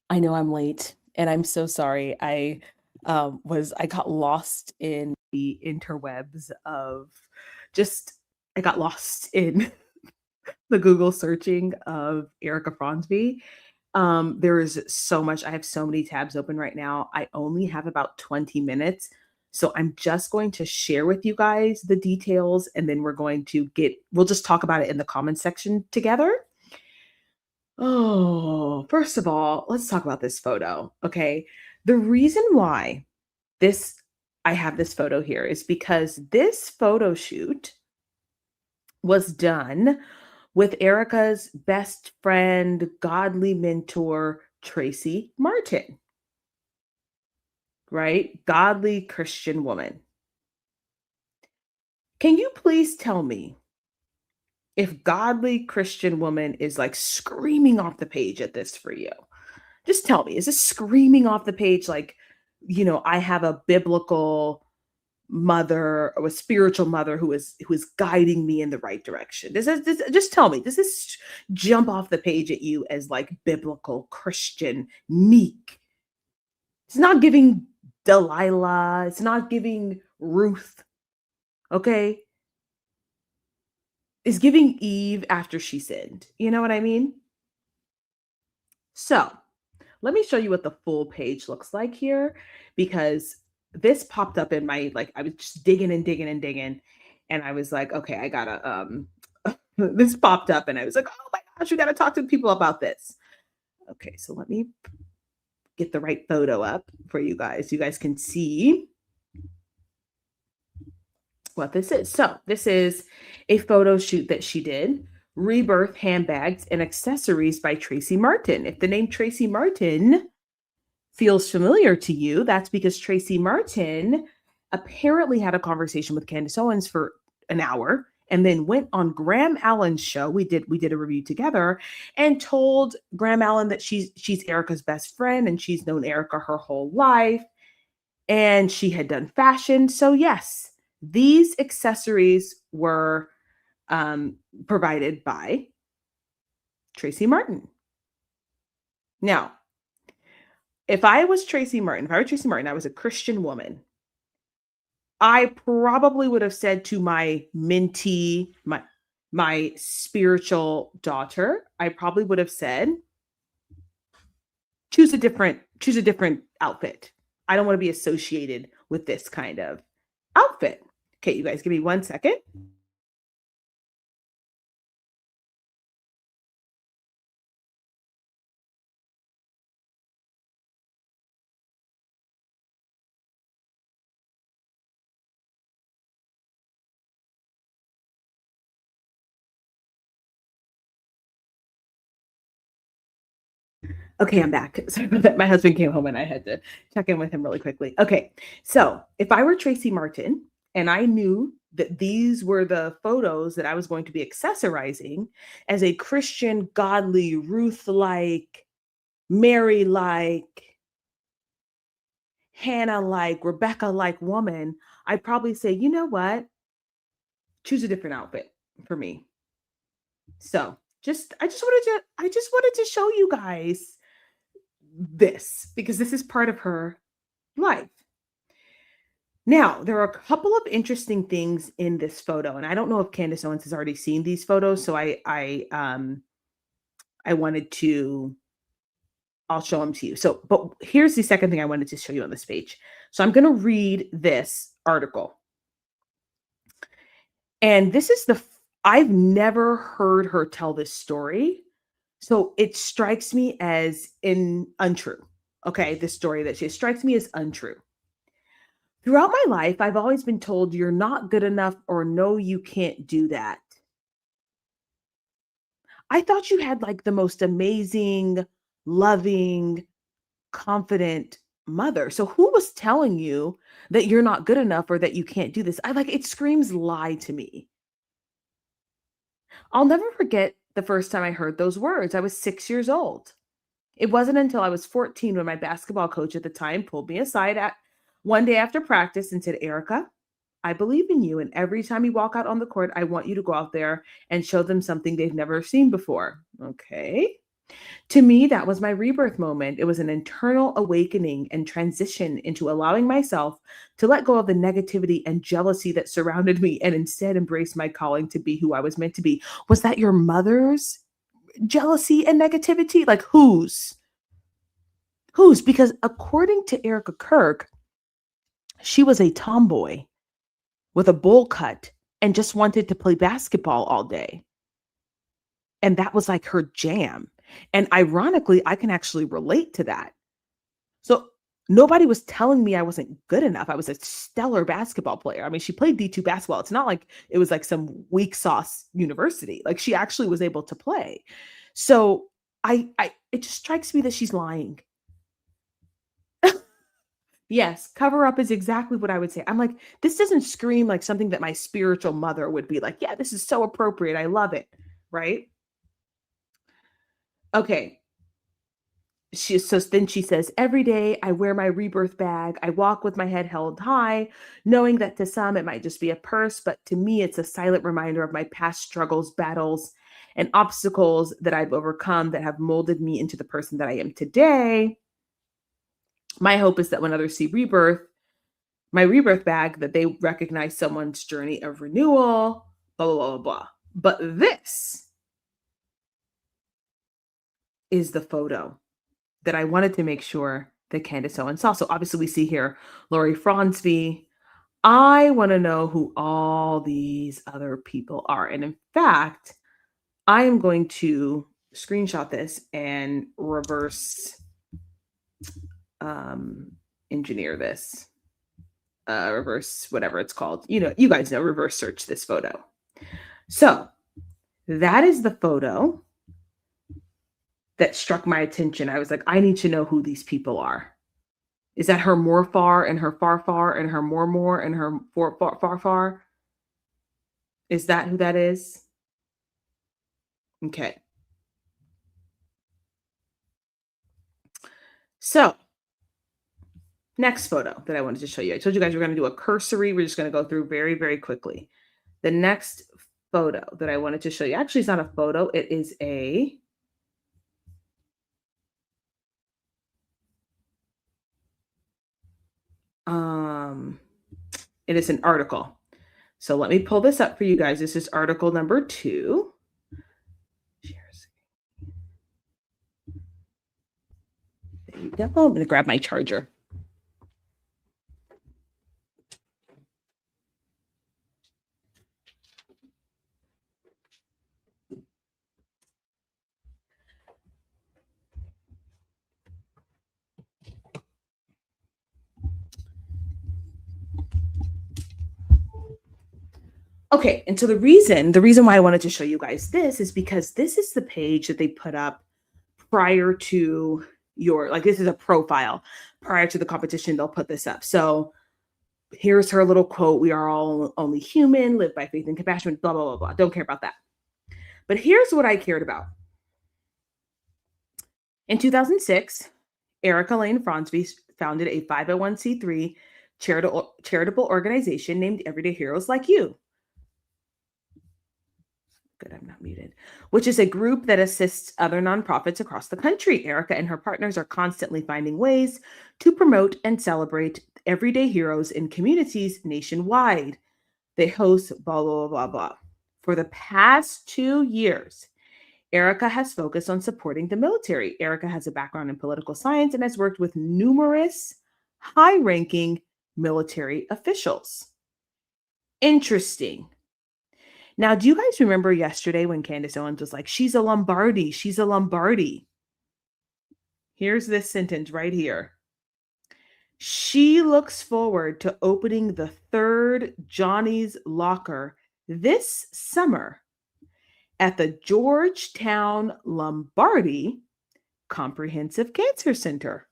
I know I'm late, and I'm so sorry. I got lost in the interwebs of just I got lost in the Google searching of Erica Fronsby. There is so much. I have so many tabs open right now. I only have about 20 minutes. So I'm just going to share with you guys the details, and then we'll just talk about it in the comment section together. Oh, first of all, let's talk about this photo. Okay. The reason why this I have this photo here is because this photo shoot was done with Erica's best friend, godly mentor, Tracy Martin, right? Godly Christian woman. Can you please tell me if godly Christian woman is like screaming off the page at this for you? Just tell me, is this screaming off the page like, I have a biblical mother or a spiritual mother who is guiding me in the right direction? Just tell me, does this jump off the page at you as like biblical, Christian, meek? It's not giving Delilah, it's not giving Ruth, okay? It's giving Eve after she sinned. You know what I mean? So, let me show you what the full page looks like here, because this popped up in my, like, I was just digging and digging and digging, and I was like, okay, I gotta this popped up and I was like, oh my gosh, we gotta talk to people about this. Okay, so let me get the right photo up for you guys. You guys can see what this is. So this is a photo shoot that she did, Rebirth Handbags and Accessories by Tracy Martin. If the name Tracy Martin feels familiar to you, that's because Tracy Martin apparently had a conversation with Candace Owens for an hour and then went on Graham Allen's show. We did a review together, and told Graham Allen that she's Erica's best friend and she's known Erica her whole life, and she had done fashion. So yes, these accessories were provided by Tracy Martin. Now, if I were Tracy Martin, I was a Christian woman, I probably would have said to my mentee, my spiritual daughter, I probably would have said, choose a different outfit. I don't want to be associated with this kind of outfit. Okay, you guys give me 1 second. Okay, I'm back. Sorry about that. My husband came home and I had to check in with him really quickly. Okay, so if I were Tracy Martin and I knew that these were the photos that I was going to be accessorizing as a Christian, godly, Ruth like, Mary like, Hannah like, Rebecca like woman, I'd probably say, you know what? Choose a different outfit for me. So I just wanted to show you guys this, because this is part of her life. Now, there are a couple of interesting things in this photo, and I don't know if Candace Owens has already seen these photos, so I wanted to I'll show them to you. So, but here's the second thing I wanted to show you on this page. So I'm going to read this article. And this is I've never heard her tell this story. So it strikes me as untrue. Okay, this story that she strikes me as untrue. Throughout my life, I've always been told you're not good enough, or no, you can't do that. I thought you had like the most amazing, loving, confident mother. So who was telling you that you're not good enough or that you can't do this? It screams lie to me. I'll never forget the first time I heard those words. I was 6 years old. It wasn't until I was 14 when my basketball coach at the time pulled me aside one day after practice and said, Erica, I believe in you. And every time you walk out on the court, I want you to go out there and show them something they've never seen before. Okay. To me, that was my rebirth moment. It was an internal awakening and transition into allowing myself to let go of the negativity and jealousy that surrounded me and instead embrace my calling to be who I was meant to be. Was that your mother's jealousy and negativity? Like whose? Whose? Because according to Erika Kirk, she was a tomboy with a bowl cut and just wanted to play basketball all day. And that was like her jam. And ironically, I can actually relate to that. So nobody was telling me I wasn't good enough. I was a stellar basketball player. I mean, she played D2 basketball. It's not like it was like some weak sauce university. Like she actually was able to play. So I it just strikes me that she's lying. Yes, cover up is exactly what I would say. I'm like, this doesn't scream like something that my spiritual mother would be like, yeah, this is so appropriate. I love it. Right? Okay. Then she says, every day I wear my rebirth bag. I walk with my head held high, knowing that to some it might just be a purse, but to me it's a silent reminder of my past struggles, battles, and obstacles that I've overcome that have molded me into the person that I am today. My hope is that when others see rebirth, my rebirth bag, that they recognize someone's journey of renewal, blah, blah, blah, blah, blah. But this is the photo that I wanted to make sure that Candace Owen saw. So obviously we see here Lori Fronsby. I want to know who all these other people are. And in fact, I am going to screenshot this and reverse engineer this. Reverse whatever it's called. You know, you guys know, reverse search this photo. So that is the photo that struck my attention. I was like, I need to know who these people are. Is that her more far and her far far and her more and her far far? Is that who that is? Okay. So next photo that I wanted to show you. I told you guys we're going to do a cursory. We're just going to go through very, very quickly. The next photo that I wanted to show you, actually, it's not a photo. It is it is an article. So let me pull this up for you guys. This is article number 2. There you go. I'm going to grab my charger. Okay, and so the reason why I wanted to show you guys this is because this is the page that they put up prior to this is a profile. Prior to the competition, they'll put this up. So here's her little quote: "We are all only human, live by faith and compassion, blah, blah, blah, blah." Don't care about that. But here's what I cared about. In 2006, Erika Lane Fronsby founded a 501c3 charitable organization named Everyday Heroes Like You. Good, I'm not muted. Which is a group that assists other nonprofits across the country. Erika and her partners are constantly finding ways to promote and celebrate everyday heroes in communities nationwide. They host blah, blah, blah, blah. For the past 2 years, Erika has focused on supporting the military. Erika has a background in political science and has worked with numerous high-ranking military officials. Interesting. Now, do you guys remember yesterday when Candace Owens was like, she's a Lombardi, she's a Lombardi? Here's this sentence right here. She looks forward to opening the 3rd Johnny's Locker this summer at the Georgetown Lombardi Comprehensive Cancer Center.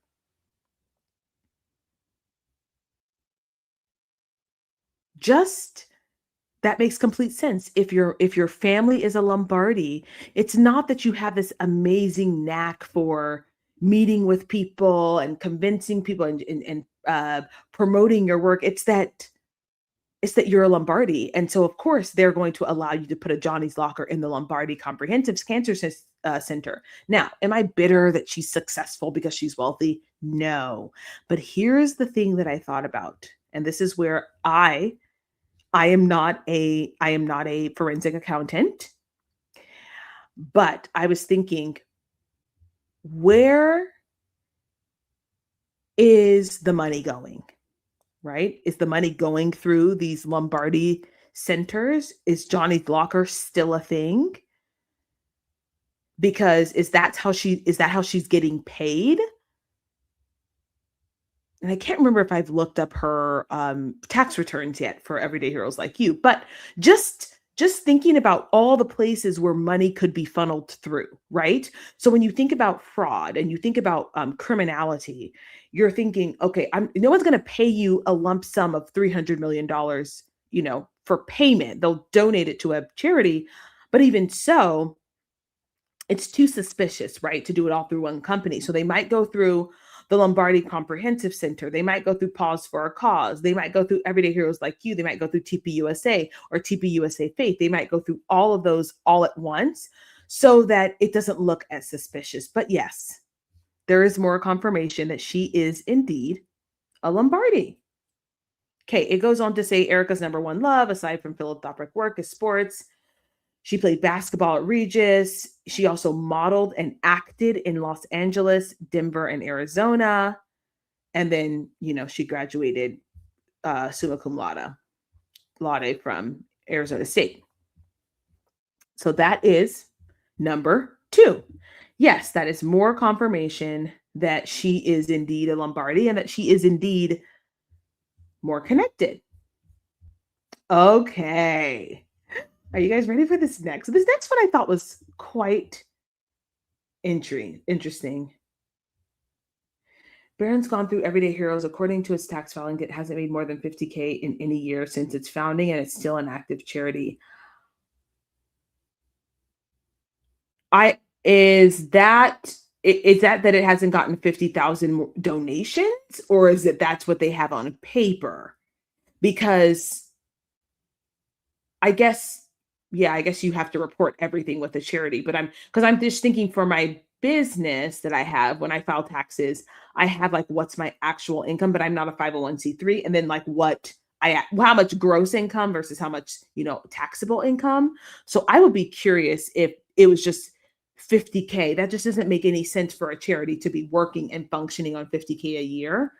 That makes complete sense. If your family is a Lombardi, it's not that you have this amazing knack for meeting with people and convincing people and promoting your work. It's is that you're a Lombardi. And so, of course, they're going to allow you to put a Johnny's Locker in the Lombardi Comprehensive Cancer Center. Now, am I bitter that she's successful because she's wealthy? No. But here's the thing that I thought about. And this is where I am not a forensic accountant, but I was thinking, where is the money going? Right? Is the money going through these Lombardi centers? Is Johnny's Locker still a thing? Because is that how she's getting paid? And I can't remember if I've looked up her tax returns yet for Everyday Heroes Like You, but just thinking about all the places where money could be funneled through, right? So when you think about fraud and you think about criminality, you're thinking, okay, no one's going to pay you a lump sum of $300 million, for payment. They'll donate it to a charity. But even so, it's too suspicious, right, to do it all through one company. So they might go through the Lombardi Comprehensive Center. They might go through Pause for a Cause. They might go through Everyday Heroes Like You. They might go through TPUSA or TPUSA Faith. They might go through all of those all at once so that it doesn't look as suspicious. But yes, there is more confirmation that she is indeed a Lombardi. Okay, it goes on to say Erika's number one love, aside from philanthropic work, is sports. She played basketball at Regis. She also modeled and acted in Los Angeles, Denver, and Arizona. And then, she graduated summa cum laude from Arizona State. So that is number 2. Yes, that is more confirmation that she is indeed a Lombardi and that she is indeed more connected. Okay. Are you guys ready for this next? This next one I thought was quite interesting. Barron's gone through Everyday Heroes. According to its tax filing, it hasn't made more than $50,000 in any year since its founding, and it's still an active charity. Is that it hasn't gotten 50,000 donations, or is it that's what they have on paper? Because I guess you have to report everything with a charity, but I'm just thinking for my business that I have, when I file taxes, I have like, what's my actual income, but I'm not a 501c3. And then like how much gross income versus how much, taxable income. So I would be curious if it was just $50,000. That just doesn't make any sense for a charity to be working and functioning on $50,000 a year.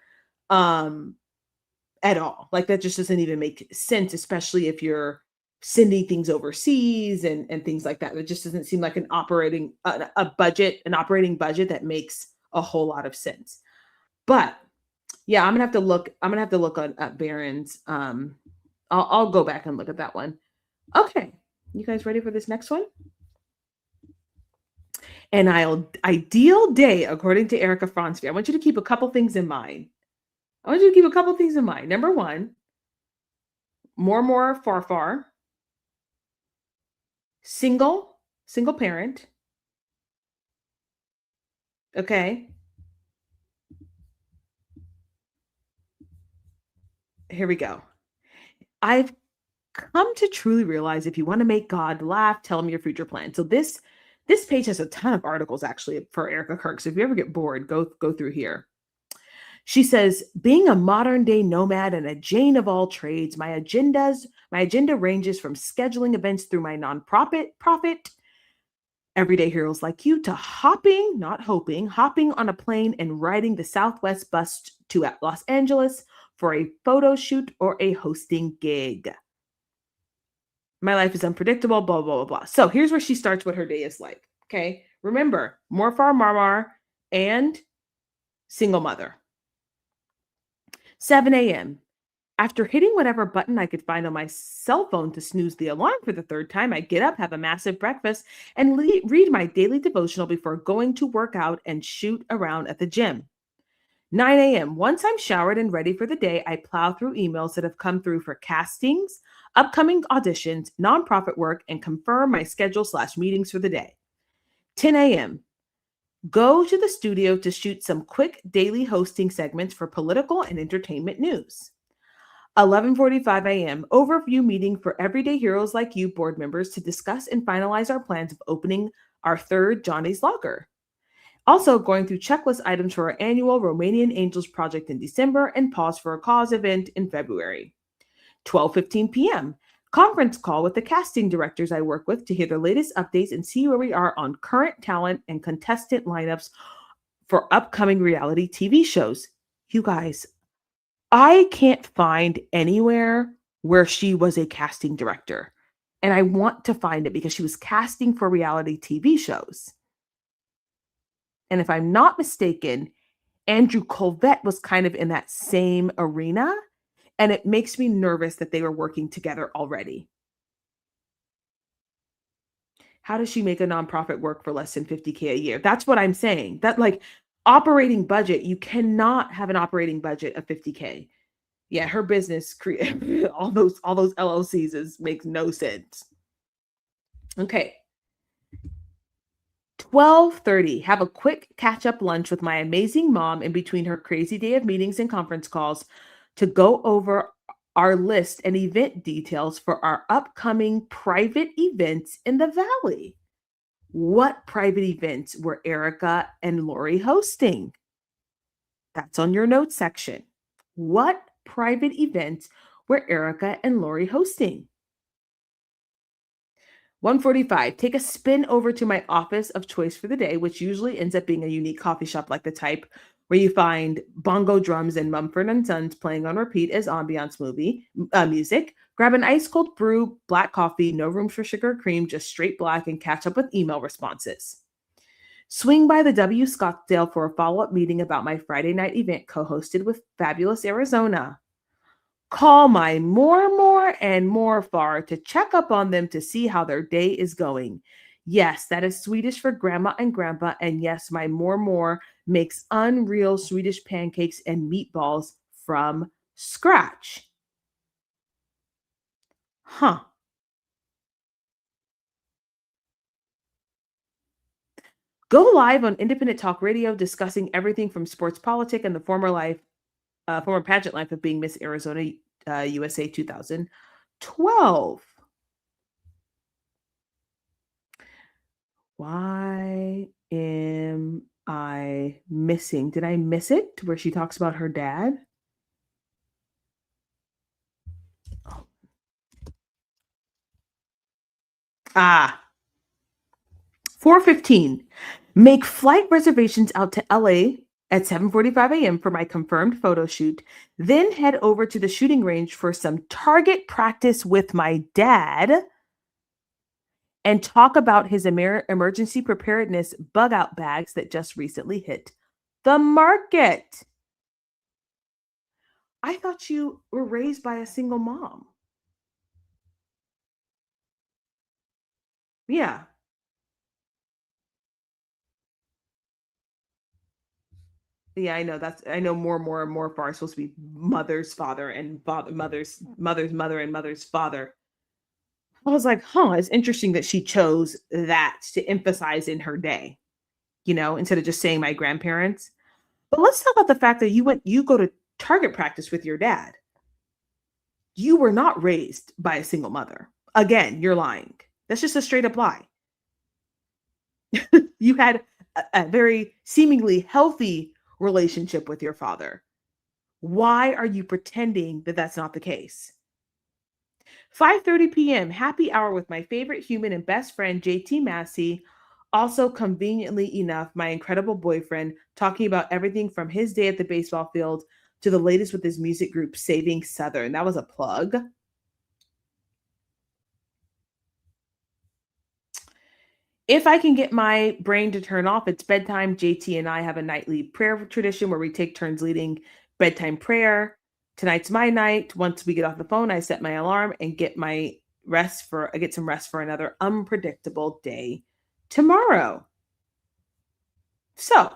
At all. Like that just doesn't even make sense, especially if you're sending things overseas and things like that. It just doesn't seem like an operating budget that makes a whole lot of sense. But yeah, I'm gonna have to look at Barron's. I'll go back and look at that one. Okay, you guys ready for this next one? An ideal day, according to Erika Fronsby. I want you to keep a couple things in mind. Number 1, more, far. Single parent. Okay. Here we go. I've come to truly realize if you want to make God laugh, tell him your future plan. So this page has a ton of articles actually for Erika Kirk. So if you ever get bored, go through here. She says, being a modern day nomad and a Jane of all trades, my agenda ranges from scheduling events through my nonprofit, Everyday Heroes Like You, to hopping on a plane and riding the Southwest bus to Los Angeles for a photo shoot or a hosting gig. My life is unpredictable, blah, blah, blah, blah. So here's where she starts what her day is like. Okay. Remember, Morfar Marmar and single mother. 7 a.m. After hitting whatever button I could find on my cell phone to snooze the alarm for the 3rd time, I get up, have a massive breakfast, and read my daily devotional before going to work out and shoot around at the gym. 9 a.m. Once I'm showered and ready for the day, I plow through emails that have come through for castings, upcoming auditions, nonprofit work, and confirm my schedule/meetings for the day. 10 a.m. Go to the studio to shoot some quick daily hosting segments for political and entertainment news. 11:45 a.m. Overview meeting for everyday heroes like you board members to discuss and finalize our plans of opening our third Johnny's Locker. Also going through checklist items for our annual Romanian Angels project in December and pause for a cause event in February. 12:15 p.m. Conference call with the casting directors I work with to hear the latest updates and see where we are on current talent and contestant lineups for upcoming reality TV shows. You guys, I can't find anywhere where she was a casting director. And I want to find it because she was casting for reality TV shows. And if I'm not mistaken, Andrew Colvette was kind of in that same arena. And it makes me nervous that they were working together already. How does she make a nonprofit work for less than 50K a year? That's what I'm saying. That like operating budget, you cannot have an operating budget of 50K. Yeah, her business all those LLCs makes no sense. Okay. 12:30, have a quick catch-up lunch with my amazing mom in between her crazy day of meetings and conference calls to go over our list and event details for our upcoming private events in the Valley. What private events were Erika and Lori hosting? That's on your notes section. What private events were Erika and Lori hosting? 1:45, take a spin over to my office of choice for the day, which usually ends up being a unique coffee shop like the type where you find bongo drums and Mumford and Sons playing on repeat as ambiance music. Grab an ice cold brew, black coffee, no room for sugar or cream, just straight black, and catch up with email responses. Swing by the W Scottsdale for a follow-up meeting about my Friday night event co-hosted with Fabulous Arizona. Call my more and more far to check up on them to see how their day is going. Yes, that is Swedish for grandma and grandpa. And yes, my more makes unreal Swedish pancakes and meatballs from scratch. Huh. Go live on Independent Talk Radio discussing everything from sports politic and the former pageant life of being Miss Arizona USA 2012. Why am I missing? Did I miss it where she talks about her dad? Oh. 4:15. Make flight reservations out to LA at 7:45 a.m. for my confirmed photo shoot. Then head over to the shooting range for some target practice with my dad and talk about his emergency preparedness bug out bags that just recently hit the market. I thought you were raised by a single mom. Yeah. Yeah, I know. I know more far supposed to be mother's father and mother's mother and mother's father. I was like, huh, it's interesting that she chose that to emphasize in her day, instead of just saying my grandparents. But let's talk about the fact that you go to target practice with your dad. You were not raised by a single mother. Again, you're lying. That's just a straight up lie. You had a very seemingly healthy relationship with your father. Why are you pretending that that's not the case? 5:30 p.m. happy hour with my favorite human and best friend JT Massey. Also, conveniently enough, my incredible boyfriend, talking about everything from his day at the baseball field to the latest with his music group Saving Southern. That was a plug. If I can get my brain to turn off, it's bedtime. JT and I have a nightly prayer tradition where we take turns leading bedtime prayer. Tonight's my night. Once we get off the phone, I set my alarm and get some rest for another unpredictable day tomorrow. So,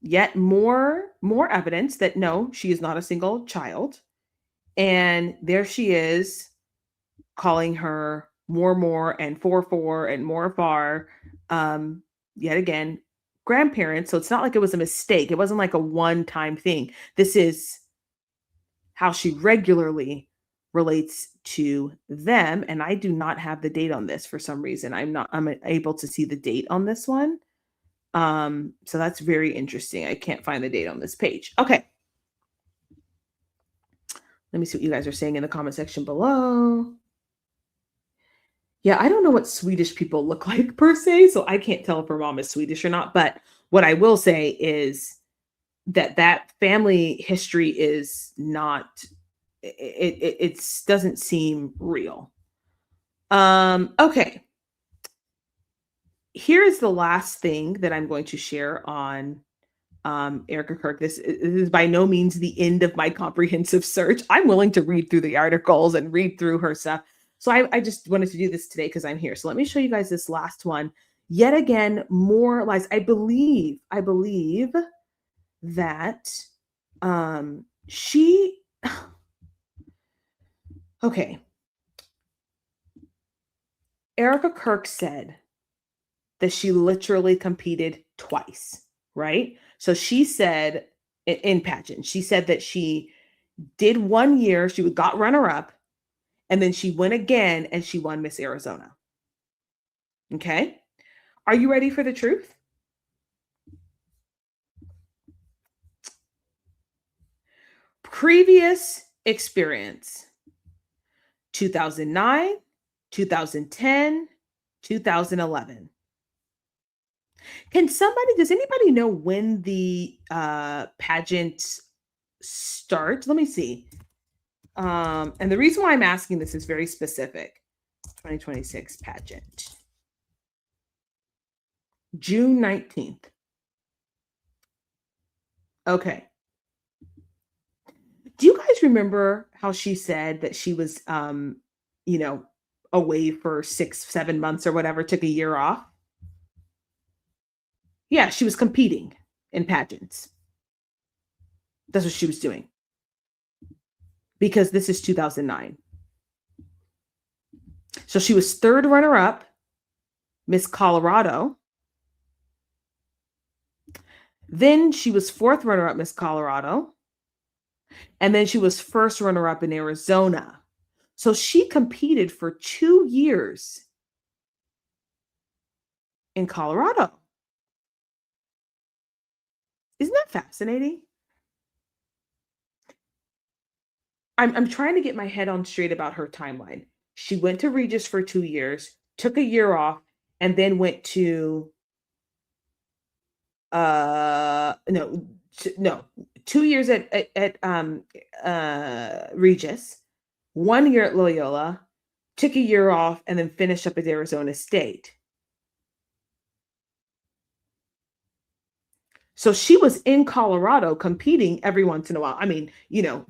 yet more evidence that no, she is not a single child. And there she is calling her more and for and more far. Yet again, grandparents. So it's not like it was a mistake. It wasn't like a one-time thing. This is how she regularly relates to them. And I do not have the date on this for some reason. I'm able to see the date on this one. So that's very interesting. I can't find the date on this page. Okay. Let me see what you guys are saying in the comment section below. Yeah, I don't know what Swedish people look like per se, so I can't tell if her mom is Swedish or not. But what I will say is that family history is not, it doesn't seem real. Okay. Here is the last thing that I'm going to share on Erika Kirk. This is by no means the end of my comprehensive search. I'm willing to read through the articles and read through her stuff. So I just wanted to do this today because I'm here. So let me show you guys this last one. Yet again, more lies. I believe that she okay. Erika Kirk said that she literally competed twice, right? So she said in pageant, she said that she did 1 year, she got runner up, and then she went again and she won Miss Arizona. Okay. Are you ready for the truth? Previous experience: 2009, 2010, 2011. Does anybody know when the pageant start? Let me see. And the reason why I'm asking this is very specific. 2026 pageant. June 19th. Okay. Do you guys remember how she said that she was away for 6-7 months or whatever, took a year off? Yeah, she was competing in pageants. That's what she was doing. Because this is 2009. So she was third runner-up, Miss Colorado. Then she was fourth runner-up, Miss Colorado. And then she was first runner-up in Arizona. So she competed for 2 years in Colorado. Isn't that fascinating? I'm trying to get my head on straight about her timeline. She went to Regis for 2 years, took a year off, and then went to no 2 years at Regis, 1 year at Loyola, took a year off, and then finished up at Arizona State. So she was in Colorado competing every once in a while. I mean,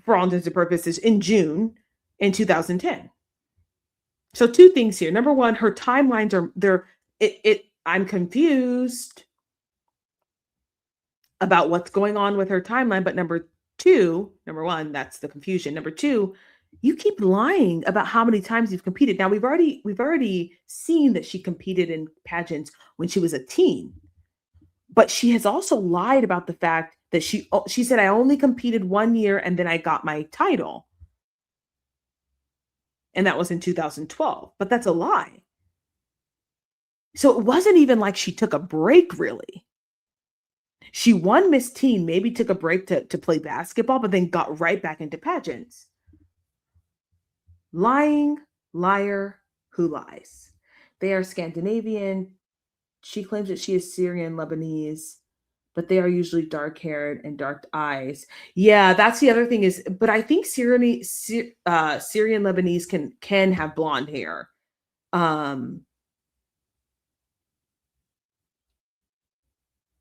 for all intents and purposes, in June in 2010. So 2 things here. Number 1, her timelines I'm confused about what's going on with her timeline. But number 1, that's the confusion. Number 2, you keep lying about how many times you've competed. Now we've already seen that she competed in pageants when she was a teen. But she has also lied about the fact that she said, I only competed 1 year and then I got my title. And that was in 2012. But that's a lie. So it wasn't even like she took a break, really. She won Miss Teen, maybe took a break to play basketball, but then got right back into pageants. Lying liar who lies. They are Scandinavian. She claims that she is Syrian Lebanese, but they are usually dark-haired and dark eyes. Yeah, that's the other thing is, but I think Syrian Lebanese can have blonde hair.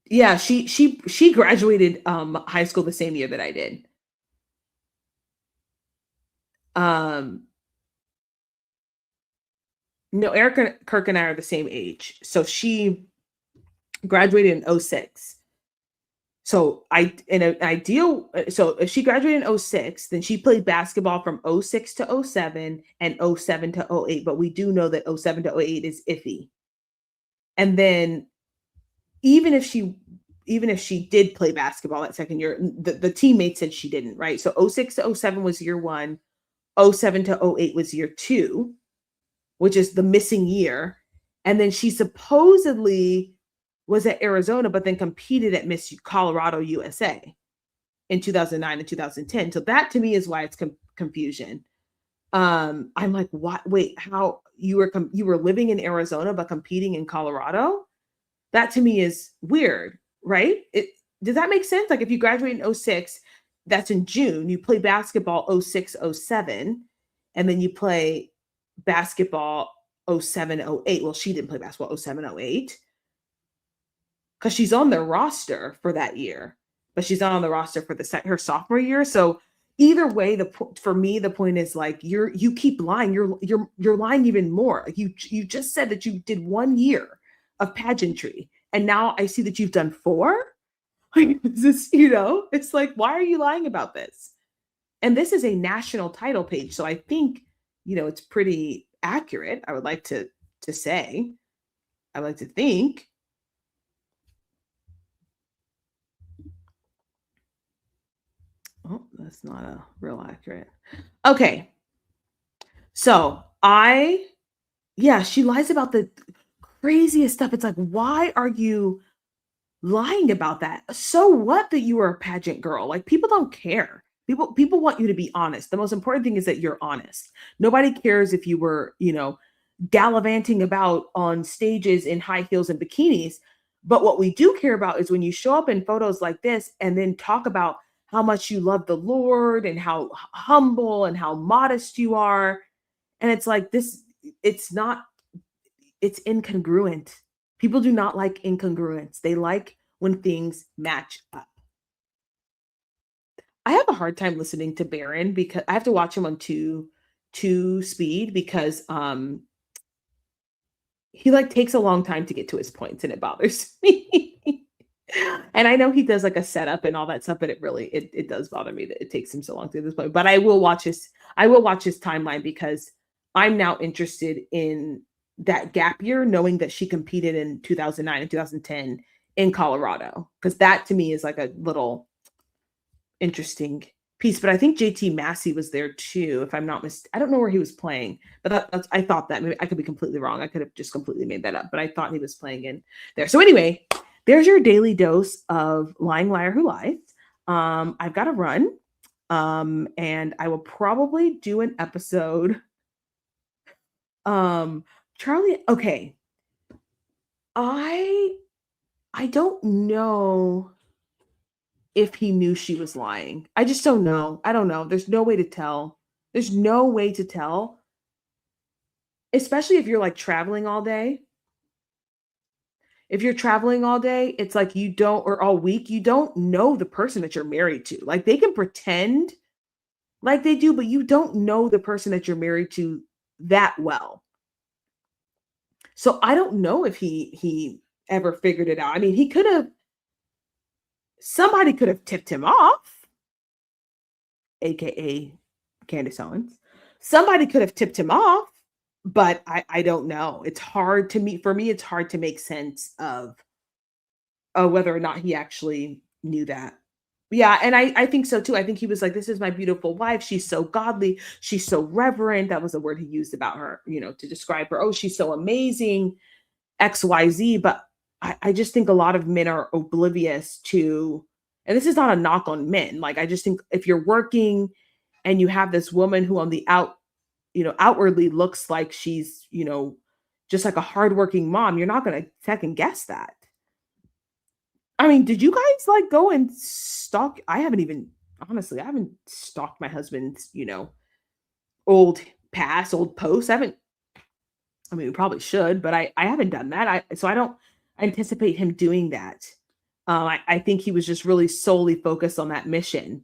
Yeah, she graduated high school the same year that I did. No, Erika Kirk and I are the same age. So she graduated in 2006. So if she graduated in 2006, then she played basketball from 2006 to 2007 and 2007 to 2008. But we do know that 2007 to 2008 is iffy. And then even if she even if she did play basketball that second year, the teammates said she didn't, right? So '06 to '07 was year one, '07 to '08 was year two, which is the missing year. And then she supposedly was at Arizona, but then competed at Miss Colorado USA in 2009 and 2010. So that to me is why it's confusion. I'm like, what? Wait, how you were living in Arizona but competing in Colorado? That to me is weird, right? Does that make sense? Like if you graduate in '06, that's in June, you play basketball '06, '07, and then you play basketball '07, '08. Well, she didn't play basketball '07, '08 because she's on the roster for that year, but she's not on the roster for her sophomore year. So either way, for me, the point is like you keep lying. You're lying even more. Like you just said that you did 1 year of pageantry, and now I see that you've done 4. Like this, it's like, why are you lying about this? And this is a national title page, so I think it's pretty accurate. I would like to say, I would like to think. Oh, that's not a real accurate. Okay. So she lies about the craziest stuff. It's like, why are you lying about that? So what that you were a pageant girl? Like people don't care. People want you to be honest. The most important thing is that you're honest. Nobody cares if you were, gallivanting about on stages in high heels and bikinis. But what we do care about is when you show up in photos like this and then talk about how much you love the Lord and how humble and how modest you are. And it's like this, it's incongruent. People do not like incongruence. They like when things match up. I have a hard time listening to Barron because I have to watch him on two speed because he like takes a long time to get to his points and it bothers me. And I know he does like a setup and all that stuff, but it does bother me that it takes him so long to this point. But I will watch his timeline because I'm now interested in that gap year, knowing that she competed in 2009 and 2010 in Colorado, because that to me is like a little interesting piece. But I think JT Massey was there too, if I'm not mistaken. I don't know where he was playing, but I thought that. Maybe I could be completely wrong. I could have just completely made that up, but I thought he was playing in there. So anyway, there's your daily dose of Lying Liar Who Lies. I've got to run, and I will probably do an episode. Charlie, okay. I don't know if he knew she was lying. I just don't know. I don't know. There's no way to tell. There's no way to tell. Especially if you're like traveling all day. If you're traveling all day, it's like or all week, you don't know the person that you're married to. Like they can pretend like they do, but you don't know the person that you're married to that well. So I don't know if he ever figured it out. I mean, somebody could have tipped him off, AKA Candace Owens. Somebody could have tipped him off, but I don't know. It's hard for me, it's hard to make sense of whether or not he actually knew that. Yeah, and I think so too. I think he was like, this is my beautiful wife. She's so godly. She's so reverent. That was the word he used about her, to describe her. Oh, she's so amazing, XYZ. But I just think a lot of men are oblivious to, and this is not a knock on men. Like, I just think if you're working and you have this woman who on the outwardly looks like she's, just like a hardworking mom, you're not going to second guess that. I mean, did you guys like go and stalk? I haven't stalked my husband's, old posts. We probably should, but I haven't done that. So I don't anticipate him doing that. I think he was just really solely focused on that mission,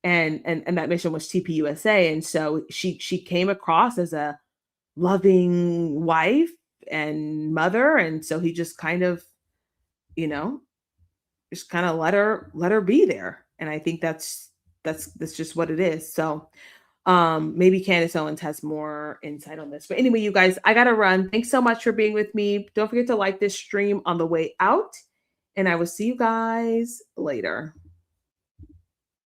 and that mission was TPUSA. And so she came across as a loving wife and mother. And so he just kind of, let her be there. And I think that's just what it is. So maybe Candace Owens has more insight on this. But anyway, you guys, I gotta run. Thanks so much for being with me. Don't forget to like this stream on the way out. and I will see you guys later.